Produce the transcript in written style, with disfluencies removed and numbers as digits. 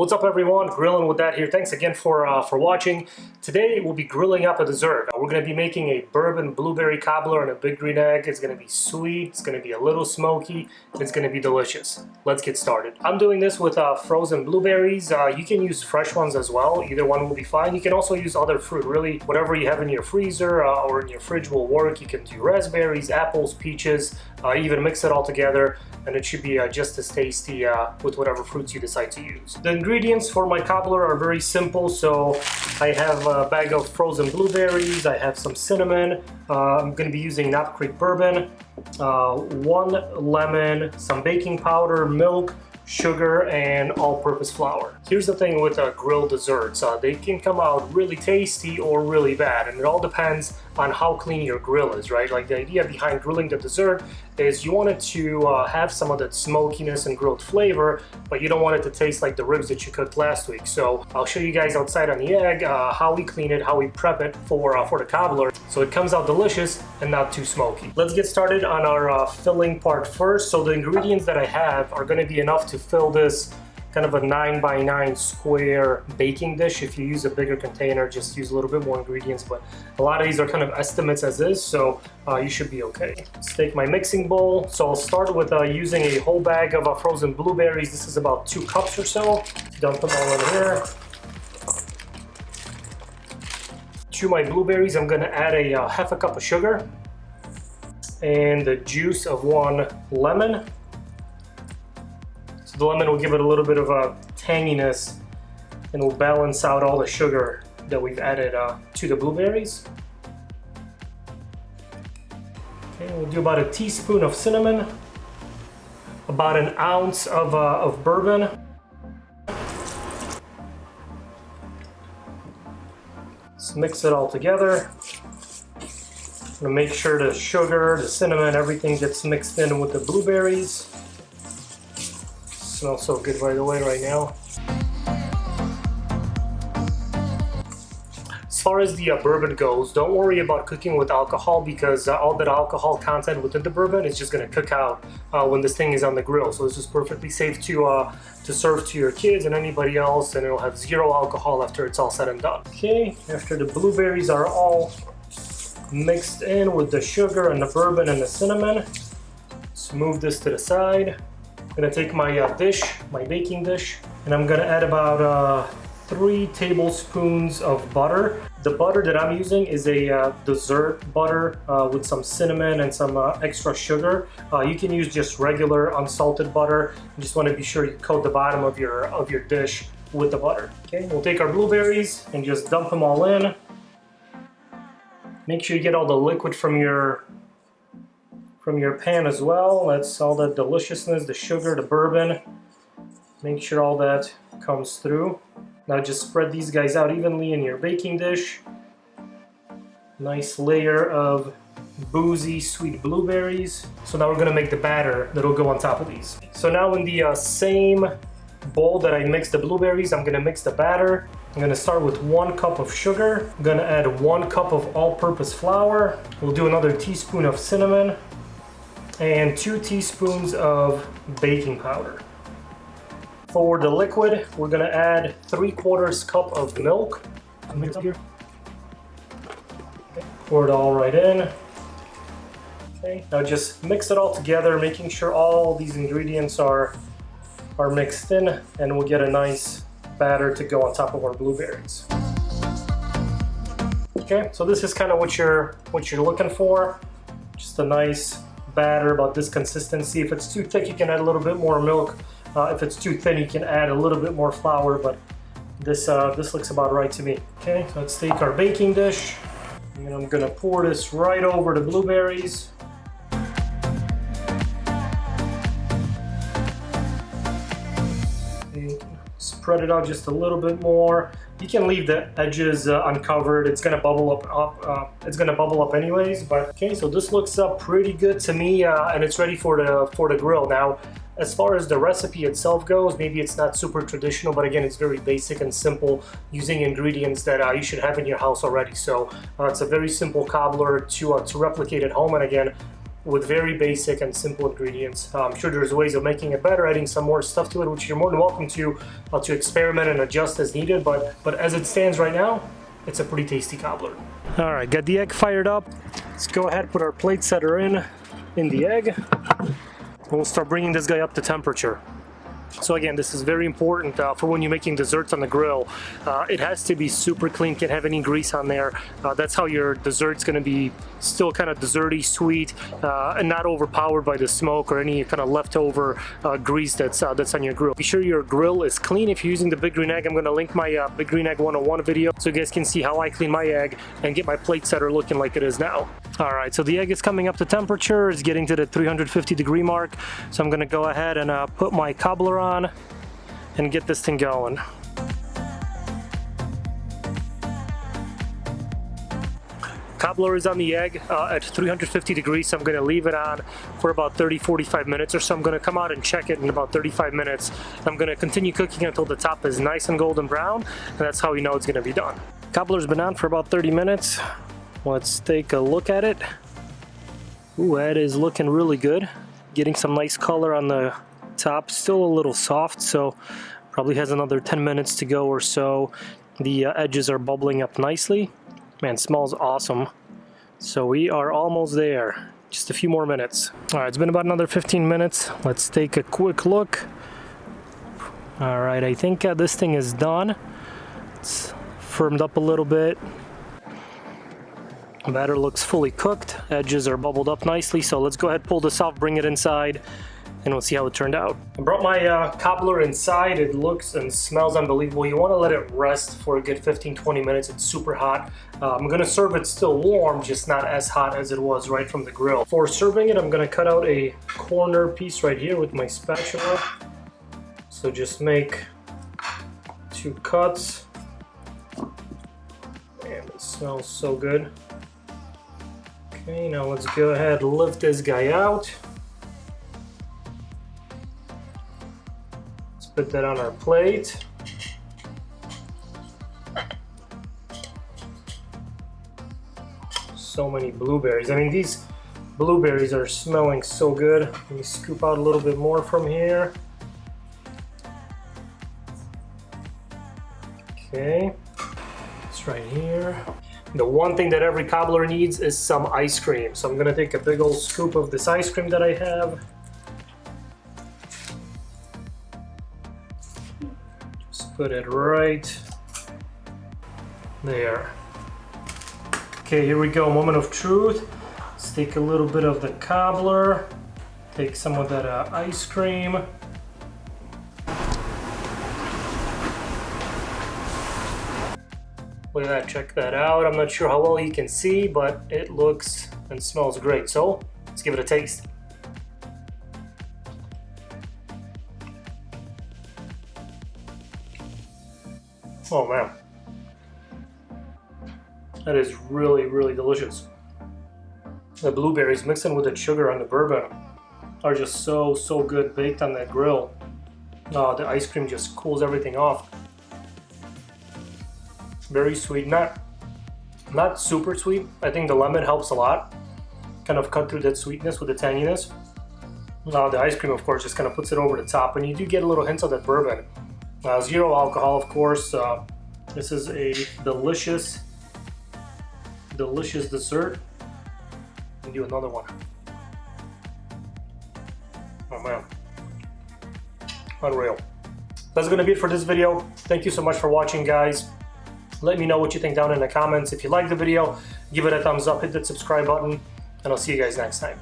What's up everyone, Grillin with that here. Thanks again for watching. Today we'll be grilling up a dessert. We're going to be making a bourbon blueberry cobbler and a big green egg. It's going to be sweet, it's going to be a little smoky, it's going to be delicious. Let's get started. I'm doing this with frozen blueberries. You can use fresh ones as well, either one will be fine. You can also use other fruit, really whatever you have in your freezer or in your fridge will work. You can do raspberries, apples, peaches, even mix it all together and it should be just as tasty with whatever fruits you decide to use. The ingredients for my cobbler are very simple. So I have a bag of frozen blueberries, I have some cinnamon, I'm going to be using Knob Creek bourbon, 1 lemon, some baking powder, milk, sugar, and all-purpose flour. Here's the thing with grilled desserts, they can come out really tasty or really bad, and it all depends on how clean your grill is, right? Like the idea behind grilling the dessert is you want it to have some of that smokiness and grilled flavor, but you don't want it to taste like the ribs that you cooked last week. So I'll show you guys outside on the egg how we clean it, how we prep it for the cobbler, so it comes out delicious and not too smoky. Let's get started on our filling part first. So the ingredients that I have are going to be enough to fill this kind of a 9x9 square baking dish. If you use a bigger container, just use a little bit more ingredients, but a lot of these are kind of estimates as is, so you should be okay. Let's take my mixing bowl. So I'll start with using a whole bag of frozen blueberries. This is about 2 cups or so. Dump them all in here. To my blueberries, I'm gonna add a half a cup of sugar and the juice of 1 lemon. The lemon will give it a little bit of a tanginess and will balance out all the sugar that we've added to the blueberries. Okay, we'll do about a teaspoon of cinnamon, about an ounce of bourbon, let's mix it all together. I'm gonna make sure the sugar, the cinnamon, everything gets mixed in with the blueberries. Smells so good right away right now. As far as the bourbon goes, don't worry about cooking with alcohol because all that alcohol content within the bourbon is just going to cook out when this thing is on the grill. So it's just perfectly safe to serve to your kids and anybody else, and it'll have 0 alcohol after it's all said and done. Okay, after the blueberries are all mixed in with the sugar and the bourbon and the cinnamon, let's move this to the side. I'm gonna take my dish, my baking dish, and I'm gonna add about 3 tablespoons of butter. The butter that I'm using is a dessert butter with some cinnamon and some extra sugar. You can use just regular unsalted butter. You just want to be sure you coat the bottom of your dish with the butter. Okay, we'll take our blueberries and just dump them all in. Make sure you get all the liquid from your pan as well. That's all the deliciousness, the sugar, the bourbon. Make sure all that comes through. Now just spread these guys out evenly in your baking dish. Nice layer of boozy, sweet blueberries. So now we're gonna make the batter that'll go on top of these. So now in the same bowl that I mixed the blueberries, I'm gonna mix the batter. I'm gonna start with 1 cup of sugar. I'm gonna add 1 cup of all-purpose flour. We'll do another teaspoon of cinnamon and 2 teaspoons of baking powder. For the liquid, we're gonna add 3/4 cup of milk. Mix it here. Okay. Pour it all right in. Okay. Now just mix it all together, making sure all these ingredients are mixed in, and we'll get a nice batter to go on top of our blueberries. Okay, so this is kind of what you're looking for. Just a nice batter about this consistency. If it's too thick, you can add a little bit more milk. If it's too thin, you can add a little bit more flour, but this looks about right to me. Okay, so let's take our baking dish, and I'm gonna pour this right over the blueberries. Okay, spread it out just a little bit more. You can leave the edges uncovered. It's gonna bubble up anyways. But okay, so this looks pretty good to me, and it's ready for the grill. Now, as far as the recipe itself goes, maybe it's not super traditional, but again, it's very basic and simple, using ingredients that you should have in your house already. So it's a very simple cobbler to replicate at home. And again, with very basic and simple ingredients. I'm sure there's ways of making it better, adding some more stuff to it, which you're more than welcome to experiment and adjust as needed, but as it stands right now, it's a pretty tasty cobbler. All right, got the egg fired up. Let's go ahead and put our plate setter in the egg. We'll start bringing this guy up to temperature. So again, this is very important for when you're making desserts on the grill. It has to be super clean, can't have any grease on there. That's how your dessert's going to be still kind of desserty, sweet, and not overpowered by the smoke or any kind of leftover grease that's on your grill. Be sure your grill is clean. If you're using the Big Green Egg, I'm going to link my Big Green Egg 101 video so you guys can see how I clean my egg and get my plate setter looking like it is now. All right, so the egg is coming up to temperature. It's getting to the 350 degree mark. So I'm going to go ahead and put my cobbler on and get this thing going. Cobbler is on the egg at 350 degrees, so I'm going to leave it on for about 30-45 minutes or so. I'm going to come out and check it in about 35 minutes. I'm going to continue cooking until the top is nice and golden brown, and that's how you know it's going to be done. Cobbler's been on for about 30 minutes. Let's take a look at it. Ooh, that is looking really good. Getting some nice color on the top, still a little soft, so probably has another 10 minutes to go or so. The edges are bubbling up nicely. Man, smells awesome. So we are almost there. Just a few more minutes. All right, it's been about another 15 minutes. Let's take a quick look. All right, I think this thing is done. It's firmed up a little bit. The batter looks fully cooked. Edges are bubbled up nicely, so let's go ahead, pull this off, bring it inside, and we'll see how it turned out. I brought my cobbler inside. It looks and smells unbelievable. You want to let it rest for a good 15-20 minutes. It's super hot. I'm going to serve it still warm, just not as hot as it was right from the grill. For serving it, I'm going to cut out a corner piece right here with my spatula. So just make 2 cuts. And it smells so good. Okay, now let's go ahead and lift this guy out. Let's put that on our plate. So many blueberries. I mean, these blueberries are smelling so good. Let me scoop out a little bit more from here. Okay, it's right here. The one thing that every cobbler needs is some ice cream. So I'm gonna take a big old scoop of this ice cream that I have. Just put it right there. Okay, here we go, moment of truth. Let's take a little bit of the cobbler, take some of that ice cream. Look at that, check that out. I'm not sure how well you can see, but it looks and smells great. So let's give it a taste. Oh man, that is really, really delicious. The blueberries mixed in with the sugar and the bourbon are just so good baked on that grill. The ice cream just cools everything off. Very sweet, not super sweet. I think the lemon helps a lot. Kind of cut through that sweetness with the tanginess. The ice cream, of course, just kind of puts it over the top, and you do get a little hints of that bourbon. 0 alcohol, of course. This is a delicious dessert. Let me do another one. Oh man, unreal. That's gonna be it for this video. Thank you so much for watching, guys. Let me know what you think down in the comments. If you like the video, give it a thumbs up, hit that subscribe button, and I'll see you guys next time.